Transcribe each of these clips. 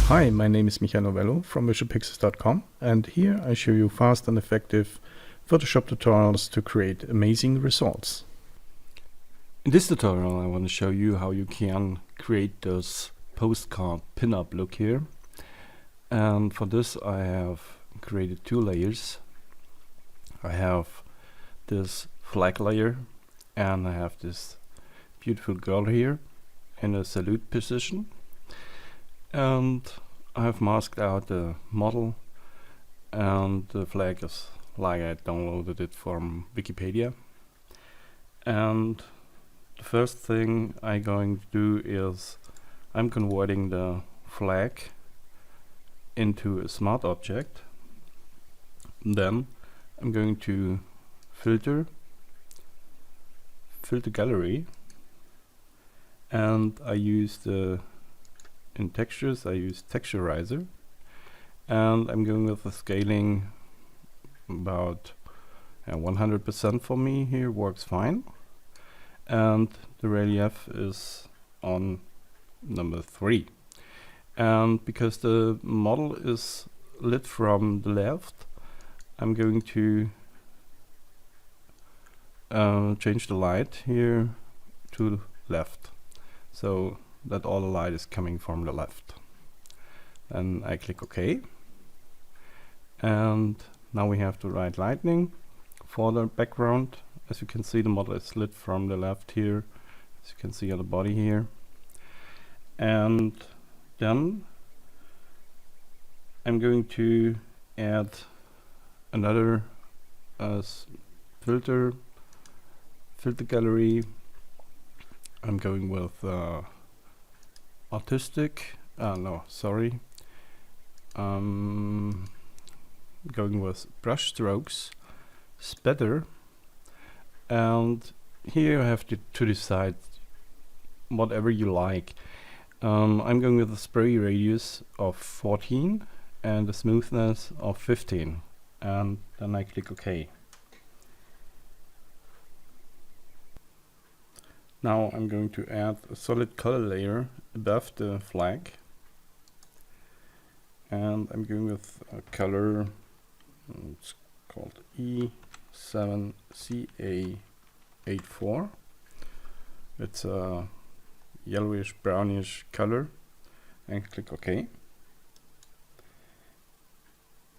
Hi, my name is Michael Novello from visualpixels.com, and here I show you fast and effective Photoshop tutorials to create amazing results. In this tutorial I want to show you how you can create this postcard pin-up look here. And for this I have created two layers. I have this flag layer and I have this beautiful girl here in a salute position. And I have masked out the model, and the flag is like I downloaded it from Wikipedia. And the first thing I'm going to do is I'm converting the flag into a smart object. Then I'm going to filter gallery, and I use in textures I use texturizer, and I'm going with the scaling about 100% for me here, works fine. And the relief is on number 3. And because the model is lit from the left, I'm going to change the light here to left, so that all the light is coming from the left. And I click OK. And now we have the right lighting for the background. As you can see, the model is lit from the left here, as you can see on the body here. And then I'm going to add another filter gallery. I'm going with going with brush strokes, spatter, and here you have to decide whatever you like. I'm going with a spray radius of 14 and a smoothness of 15, and then I click OK. Now I'm going to add a solid color layer above the flag, and I'm going with a color, it's called E7CA84. It's a yellowish brownish color, and click OK.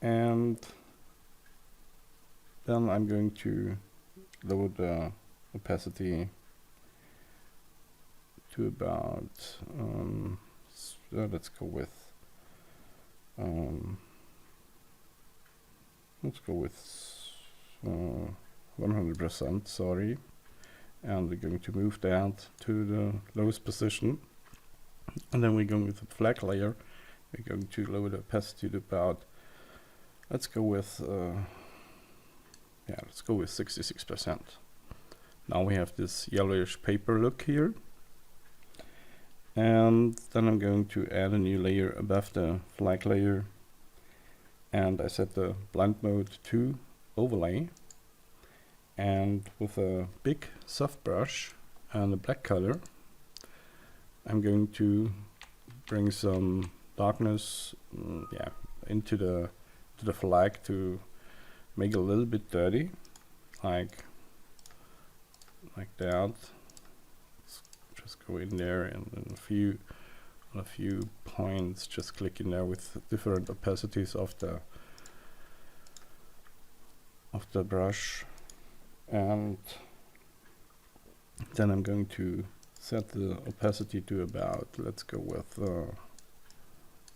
And then I'm going to lower the opacity to about let's go with 100%, sorry, and we're going to move that to the lowest position. And then we're going with the flag layer. We're going to lower the opacity to about, let's go with 66%. Now we have this yellowish paper look here. And then I'm going to add a new layer above the flag layer, and I set the blend mode to overlay, and with a big soft brush and a black color I'm going to bring some darkness into the flag to make it a little bit dirty, like that. Just go in there, and then a few points, just click in there with different opacities of the brush. And then I'm going to set the opacity to about, let's go with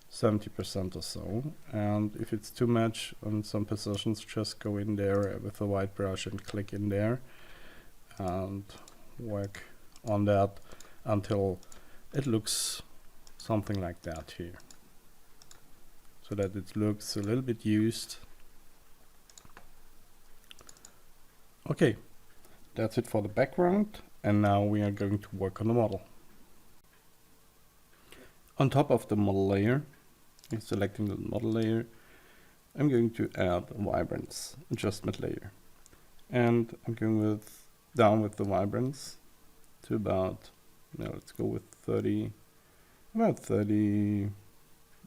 70% or so. And if it's too much on some positions, just go in there with a white brush and click in there and work on that until it looks something like that here, so that it looks a little bit used. Okay, that's it for the background, and now we are going to work on the model. On top of the model layer, selecting the model layer, I'm going to add a vibrance adjustment layer, and I'm going down with the vibrance to about, let's go with 30, about 30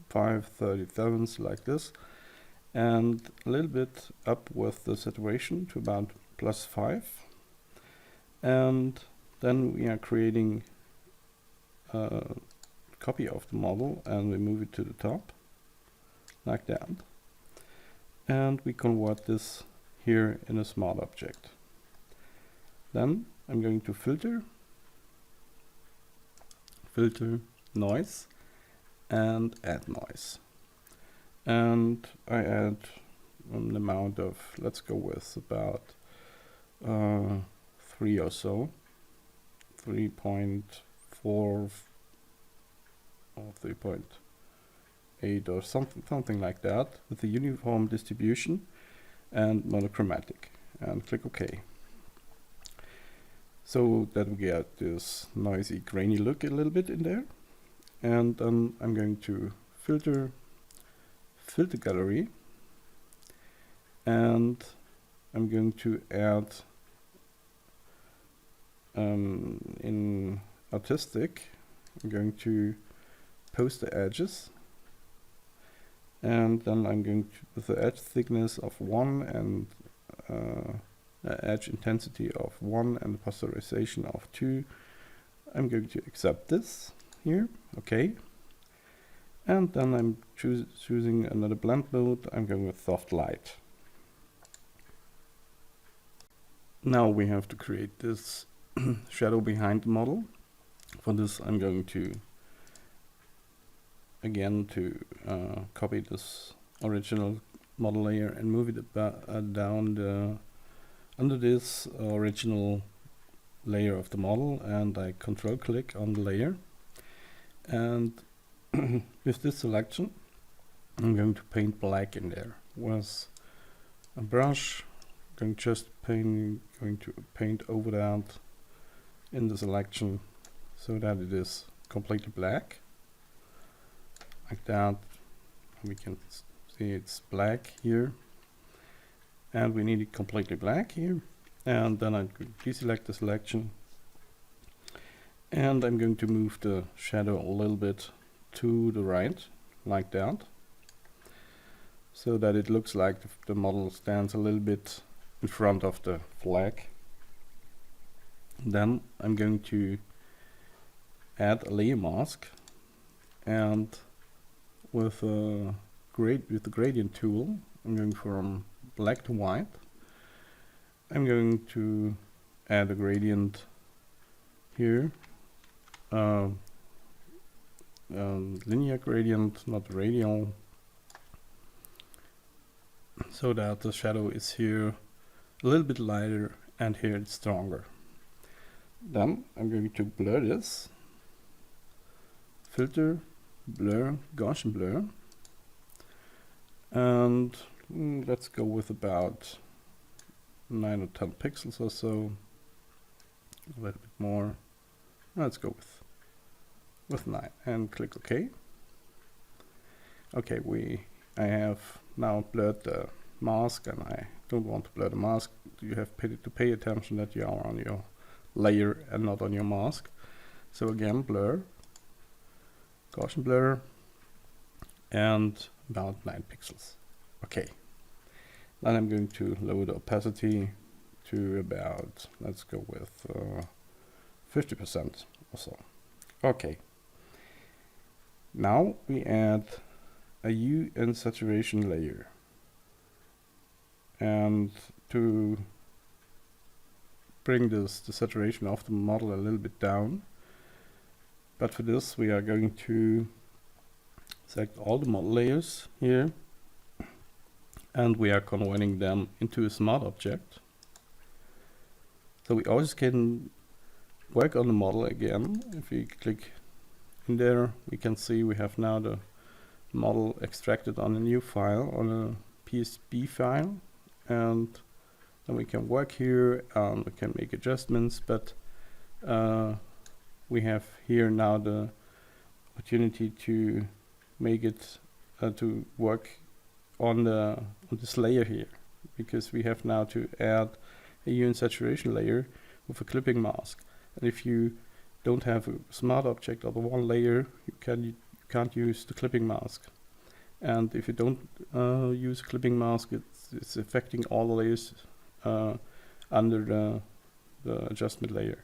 5/37 like this, and a little bit up with the saturation to about +5, and then we are creating a copy of the model and we move it to the top like that, and we convert this here in a smart object. Then I'm going to filter noise and add noise, and I add an amount of, let's go with about 3 or so, 3.4 or 3.8 or something like that, with a uniform distribution and monochromatic, and click OK. So that we get this noisy, grainy look a little bit in there. And then I'm going to filter gallery, and I'm going to add in artistic, I'm going to post the edges, and then I'm going to, with the edge thickness of 1 and edge intensity of 1 and the posterization of 2, I'm going to accept this here, okay. And then I'm choosing another blend mode. I'm going with soft light. Now we have to create this shadow behind the model. For this I'm going to copy this original model layer and move it down under this original layer of the model, and I control click on the layer, and with this selection I'm going to paint black in there with a brush. Going to paint over that in the selection so that it is completely black like that. We can see it's black here, and we need it completely black here. And then I'm going to deselect the selection, and I'm going to move the shadow a little bit to the right like that, so that it looks like the model stands a little bit in front of the flag. Then I'm going to add a layer mask, and with the gradient tool I'm going from black to white. I'm going to add a gradient here, linear gradient, not radial, so that the shadow is here a little bit lighter and here it's stronger. Then I'm going to blur this, filter, blur, Gaussian blur, and let's go with about 9 or 10 pixels or so, a little bit more. Let's go with 9 and click OK. Okay, I have now blurred the mask, and I don't want to blur the mask. You have to pay attention that you are on your layer and not on your mask. So again, blur, Gaussian blur, and about 9 pixels. Okay. Then I'm going to lower the opacity to about, let's go with 50% or so. Okay. Now we add a hue and saturation layer, and to bring the saturation of the model a little bit down. But for this we are going to select all the model layers here, and we are converting them into a smart object. So we always can work on the model again. If we click in there, we can see we have now the model extracted on a new file, on a PSB file, and then we can work here and we can make adjustments, but we have here now the opportunity to make it to work on this layer here, because we have now to add a hue and saturation layer with a clipping mask. And if you don't have a smart object on the one layer, you can't use the clipping mask. And if you don't use clipping mask, it's affecting all the layers under the adjustment layer.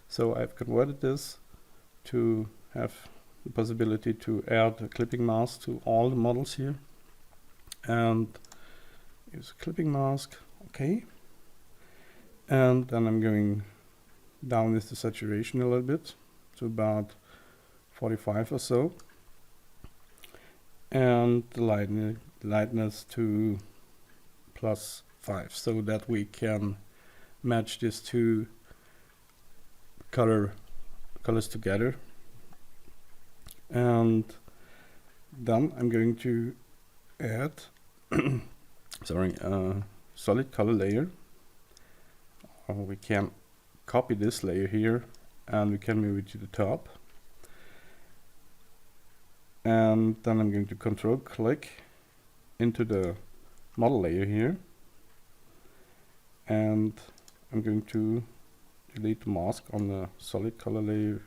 So I've converted this to have the possibility to add a clipping mask to all the models here. And use a clipping mask, okay. And then I'm going down with the saturation a little bit to about 45 or so. And the lightness to +5, so that we can match these two colors together. And then I'm going to add sorry, solid color layer. We can copy this layer here and we can move it to the top. And then I'm going to control click into the model layer here, and I'm going to delete the mask on the solid color layer,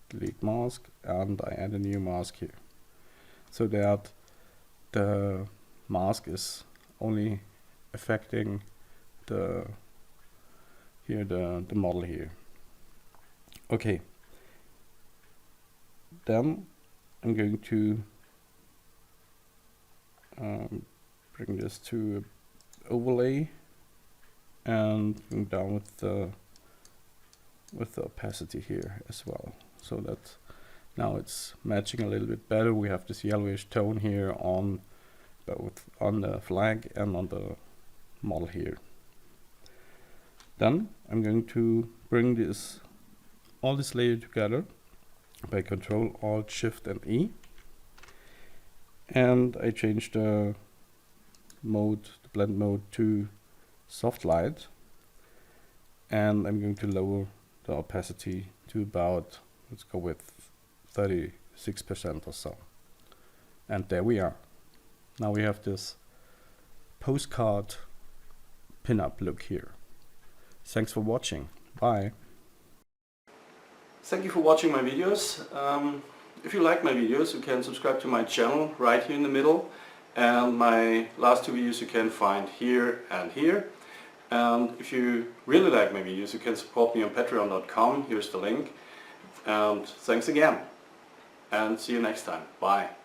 delete mask, and I add a new mask here, so that the mask is only affecting the model here. Okay, then I'm going to bring this to overlay and bring down with the opacity here as well, so that now it's matching a little bit better. We have this yellowish tone here on both on the flag and on the model here. Then I'm going to bring all this layer together by Control Alt Shift and E, and I change the blend mode to soft light, and I'm going to lower the opacity to about, let's go with 36% or so. And there we are. Now we have this postcard pin-up look here. Thanks for watching. Bye. Thank you for watching my videos. If you like my videos, you can subscribe to my channel right here in the middle, and my last two videos you can find here and here. And if you really like my videos, you can support me on patron.com. Here's the link. And thanks again, and see you next time. Bye.